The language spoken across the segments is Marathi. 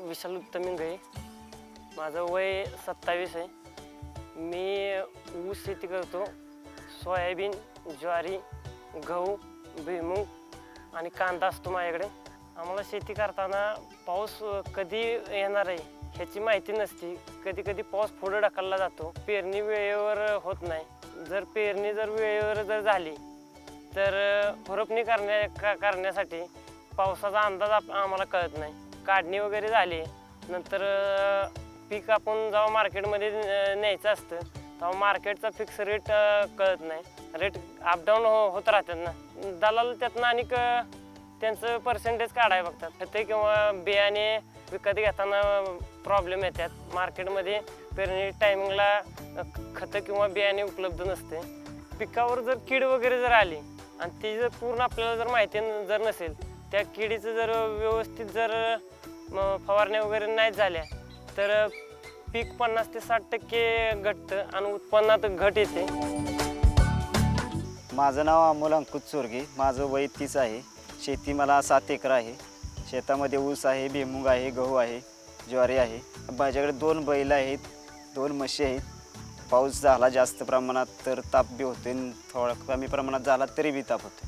विशाल उत्तम इंगळे. माझं वय 27 आहे. मी ऊस शेती करतो. सोयाबीन, ज्वारी, गहू, भुईमूग आणि कांदा असतो माझ्याकडे. आम्हाला शेती करताना पाऊस कधी येणार आहे ह्याची माहिती नसते. कधी कधी पाऊस पुढे ढकलला जातो. पेरणी वेळेवर होत नाही. जर पेरणी वेळेवर झाली तर खुरपणी करण्यासाठी पावसाचा अंदाज आम्हाला कळत नाही. काढणी वगैरे झाली नंतर पीक आपण जेव्हा मार्केटमध्ये न्यायचं असतं तेव्हा मार्केटचा फिक्स रेट कळत नाही. रेट अपडाऊन होत राहतात ना. दलाल त्यातनं आणि त्यांचं पर्सेंटेज काढायला बघतात. खते किंवा बियाणे विकत घेताना प्रॉब्लेम येतात. मार्केटमध्ये पेरणी टायमिंगला खतं किंवा बियाणे उपलब्ध नसते. पिकावर जर कीड वगैरे जर आली आणि ती जर पूर्ण आपल्याला जर माहिती जर नसेल, त्या किडीचं जर व्यवस्थित जर फवारण्या वगैरे नाही झाल्या तर पीक 50 ते 60% घटतं आणि उत्पन्नात घट येते. माझं नाव अमोल अंकुश चोरगे. माझं वय 30 आहे. शेती मला 7 एकर आहे. शेतामध्ये ऊस आहे, भुईमूग आहे, गहू आहे, ज्वारी आहे. माझ्याकडे 2 बैल आहेत, 2 म्हशी आहेत. पाऊस झाला जास्त प्रमाणात तर ताप बी होते, थोडा कमी प्रमाणात झाला तरी बी ताप होते.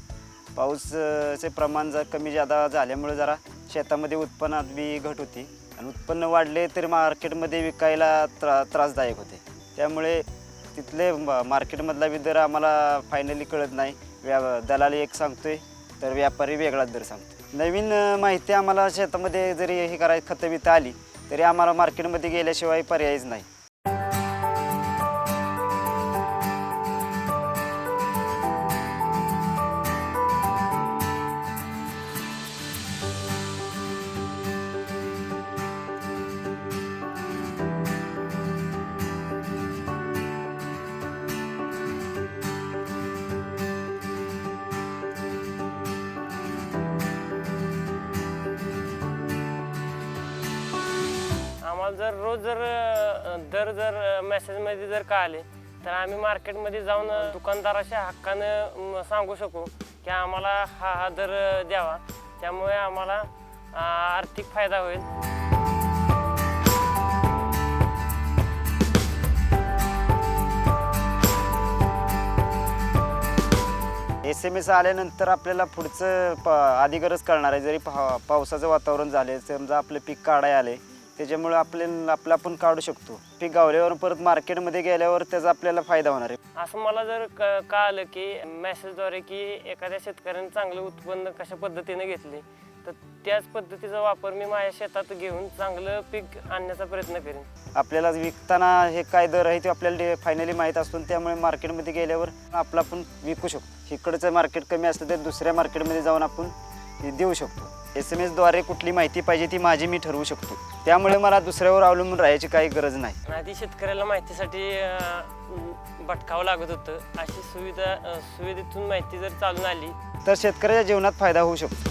पाऊसचे प्रमाण जर कमी जादा झाल्यामुळे जरा शेतामध्ये उत्पन्नात बी घट होती आणि उत्पन्न वाढले तरी मार्केटमध्ये विकायला त्रासदायक होते. त्यामुळे तिथले मार्केटमधला बी दर आम्हाला फायनली कळत नाही. दलाल एक सांगतोय तर व्यापारी वेगळाच दर सांगतो. नवीन माहिती आम्हाला शेतामध्ये जरी हे करायची खतं बितं आली तरी आम्हाला मार्केटमध्ये गेल्याशिवाय पर्यायच नाही. आम्हाला जर रोज जर मेसेजमध्ये जर कळाले तर आम्ही मार्केटमध्ये जाऊन दुकानदाराच्या हक्कानं सांगू शकू की आम्हाला हा दर द्यावा. त्यामुळे आम्हाला आर्थिक फायदा होईल. SMS आल्यानंतर आपल्याला पुढचं आधी गरज कळणार आहे. जरी पावसाचं वातावरण झाले, समजा आपलं पीक काढायला आले त्याच्यामुळे आपलं आपण काढू शकतो. पीक गावल्यावर परत मार्केटमध्ये गेल्यावर त्याचा आपल्याला फायदा होणार आहे. असं मला जर कळालं की मेसेजद्वारे की एखाद्या शेतकऱ्याने चांगलं उत्पन्न कशा पद्धतीने घेतले तर त्याच पद्धतीचा वापर मी माझ्या शेतात घेऊन चांगलं पीक आणण्याचा प्रयत्न करेन. आपल्याला विकताना हे काय दर आहे ते आपल्याला फायनली माहीत असतो. त्यामुळे मार्केटमध्ये गेल्यावर आपण विकू शकतो. इकडचं मार्केट कमी असलं तर दुसऱ्या मार्केटमध्ये जाऊन आपण देऊ शकतो. SMS द्वारे कुठली माहिती पाहिजे ती मी ठरवू शकतो. त्यामुळे मला दुसऱ्यावर अवलंबून राहायची काही गरज नाही. आधी शेतकऱ्याला माहितीसाठी भटकावं लागत होतं. अशी सुविधेतून माहिती जर चालून आली तर शेतकऱ्याच्या जीवनात फायदा होऊ शकतो.